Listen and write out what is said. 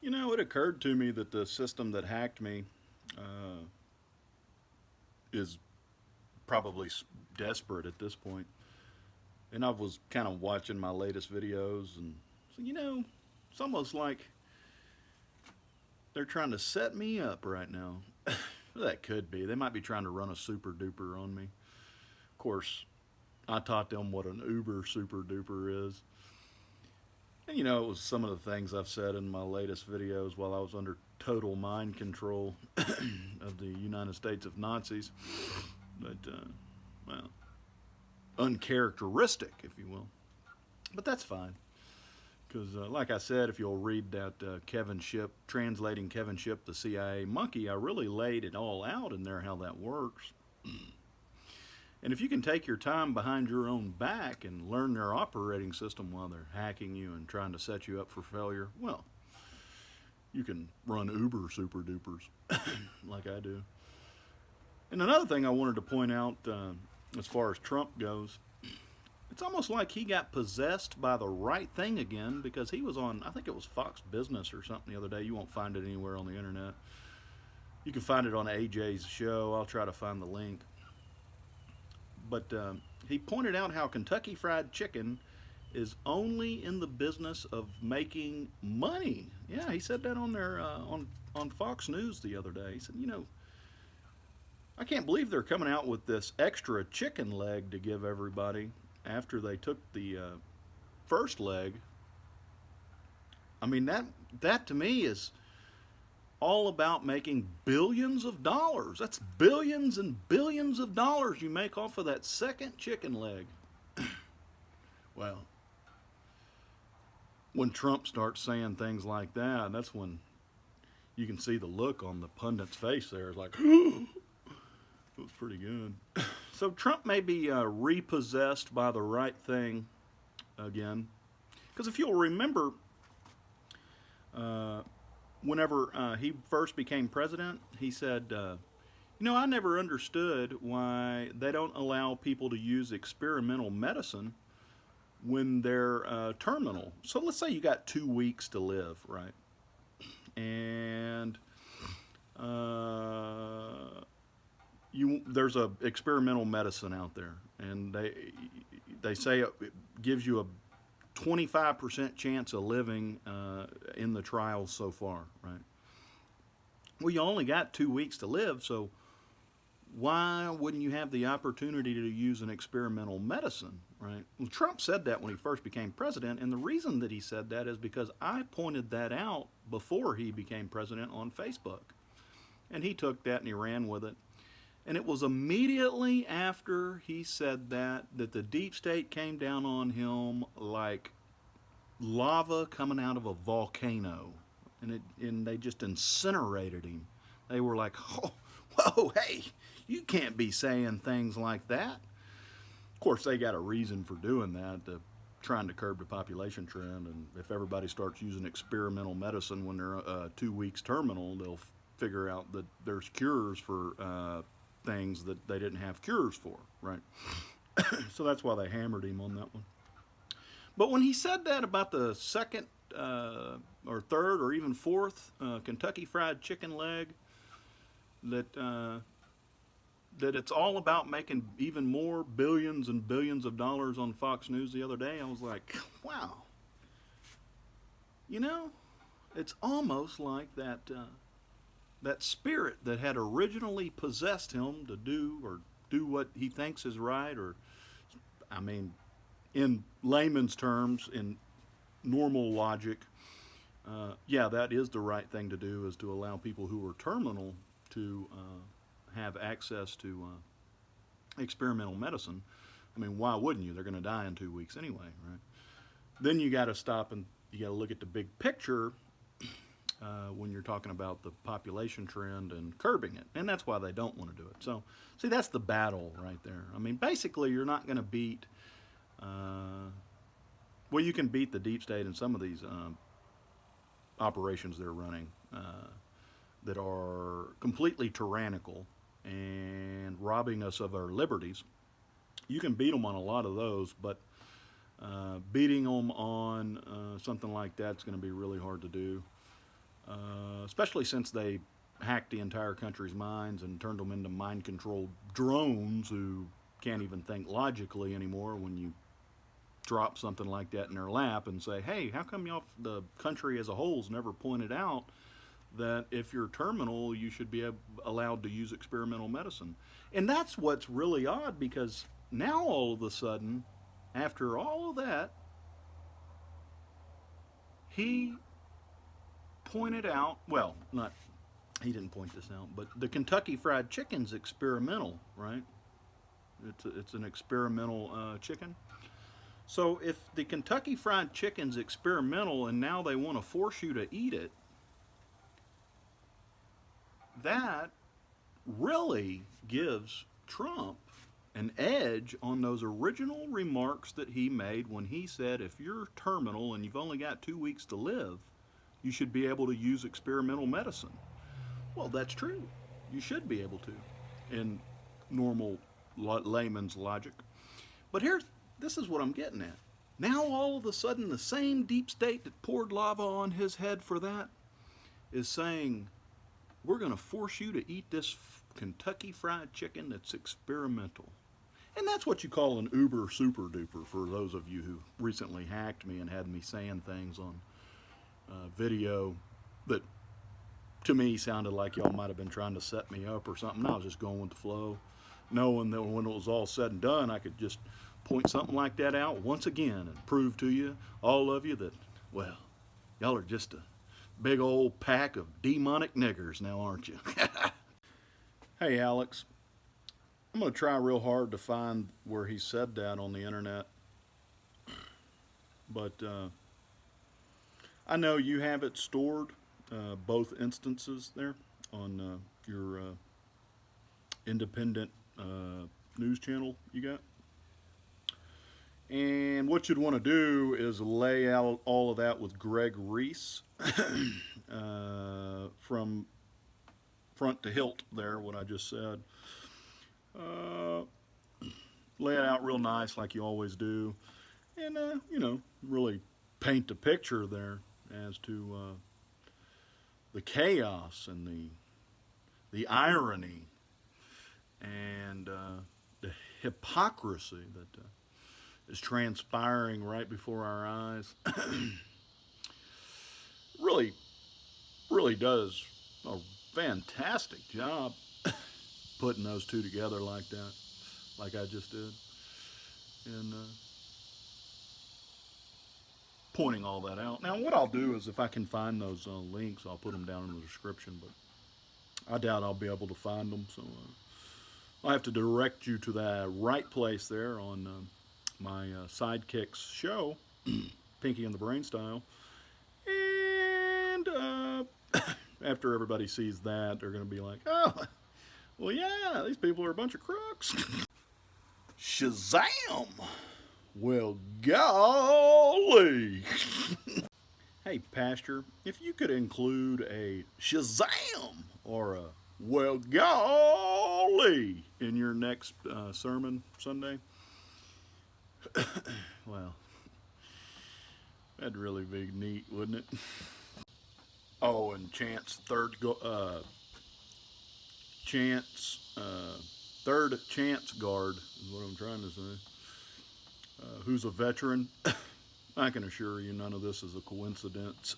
You know, it occurred to me that the system that hacked me uh, is probably desperate at this point. And I was kind of watching my latest videos, and so, it's almost like they're trying to set me up right now. That could be. They might be trying to run a super duper on me. Of course, I taught them what an uber super duper is. And it was some of the things I've said in my latest videos while I was under total mind control of the United States of Nazis. But, well, uncharacteristic, if you will. But that's fine. Because, like I said, if you'll read that Kevin Ship, translating Kevin Ship, the CIA monkey, I really laid it all out in there how that works. And if you can take your time behind your own back and learn their operating system while they're hacking you and trying to set you up for failure, well, you can run uber super dupers like I do. And another thing I wanted to point out as far as Trump goes, it's almost like he got possessed by the right thing again because he was on, I think it was Fox Business or something the other day. You won't find it anywhere on the internet. You can find it on AJ's show. I'll try to find the link. But he pointed out how Kentucky Fried Chicken is only in the business of making money. Yeah, he said that on their on Fox News the other day. He said, I can't believe they're coming out with this extra chicken leg to give everybody after they took the first leg. I mean, that to me is all about making billions of dollars. That's billions and billions of dollars you make off of that second chicken leg. Well, when Trump starts saying things like that, that's when you can see the look on the pundit's face there. It's like, it was pretty good. So Trump may be repossessed by the right thing again. Because if you'll remember, whenever he first became president, he said, I never understood why they don't allow people to use experimental medicine when they're terminal. So let's say you got 2 weeks to live, right? And there's a experimental medicine out there, and they say it gives you a 25% chance of living in the trials so far, right? Well, you only got 2 weeks to live, so why wouldn't you have the opportunity to use an experimental medicine, right? Well, Trump said that when he first became president, and the reason that he said that is because I pointed that out before he became president on Facebook. And he took that and he ran with it. And it was immediately after he said that the deep state came down on him like lava coming out of a volcano. And they just incinerated him. They were like, oh, whoa, hey, you can't be saying things like that. Of course, they got a reason for doing that, trying to curb the population trend. And if everybody starts using experimental medicine when they're 2 weeks terminal, they'll figure out that there's cures for things that they didn't have cures for, right? So that's why they hammered him on that one. But when he said that about the second or third or even fourth Kentucky Fried Chicken leg, that it's all about making even more billions and billions of dollars on Fox News the other day, I was like, wow. It's almost like that spirit that had originally possessed him to do what he thinks is right, or, I mean, in layman's terms, in normal logic, yeah, that is the right thing to do, is to allow people who are terminal to have access to experimental medicine. I mean, why wouldn't you? They're going to die in 2 weeks anyway, right? Then you got to stop and you got to look at the big picture when you're talking about the population trend and curbing it. And that's why they don't want to do it. So, see, that's the battle right there. I mean, basically, you're not going to beat, well, you can beat the deep state in some of these operations they're running that are completely tyrannical and robbing us of our liberties. You can beat them on a lot of those, but beating them on something like that's going to be really hard to do. especially since they hacked the entire country's minds and turned them into mind-controlled drones who can't even think logically anymore when you drop something like that in their lap and say, hey, how come y'all, the country as a whole's never pointed out that if you're terminal, you should be allowed to use experimental medicine? And that's what's really odd, because now all of a sudden, after all of that, he pointed out, well, not, he didn't point this out, but the Kentucky Fried Chicken's experimental, right? It's an experimental chicken. So if the Kentucky Fried Chicken's experimental and now they want to force you to eat it, that really gives Trump an edge on those original remarks that he made when he said if you're terminal and you've only got 2 weeks to live, you should be able to use experimental medicine. Well, that's true. You should be able to, in normal layman's logic. But this is what I'm getting at. Now all of a sudden the same deep state that poured lava on his head for that is saying, we're going to force you to eat this Kentucky Fried Chicken that's experimental. And that's what you call an uber super duper, for those of you who recently hacked me and had me saying things on video that to me sounded like y'all might have been trying to set me up or something. I was just going with the flow, knowing that when it was all said and done, I could just point something like that out once again and prove to you, all of you, that, well, y'all are just a big old pack of demonic niggers now, aren't you? Hey, Alex, I'm going to try real hard to find where he said that on the internet, but I know you have it stored, both instances there on your independent news channel you got. And what you'd want to do is lay out all of that with Greg Reese from front to hilt there, what I just said. Lay it out real nice like you always do. And, really paint the picture there as to the chaos and the irony and the hypocrisy that is transpiring right before our eyes. really, really does a fantastic job putting those two together like that, like I just did, and pointing all that out. Now, what I'll do is if I can find those links, I'll put them down in the description, but I doubt I'll be able to find them, so I'll have to direct you to that right place there on my Sidekicks show, Pinky and the Brain Style. And after everybody sees that, they're going to be like, oh, well, yeah, these people are a bunch of crooks. Shazam! Well, golly! Hey, Pastor, if you could include a Shazam or a well, golly in your next sermon Sunday, well, that'd really be neat, wouldn't it? Oh, and third chance guard is what I'm trying to say. Who's a veteran? I can assure you none of this is a coincidence.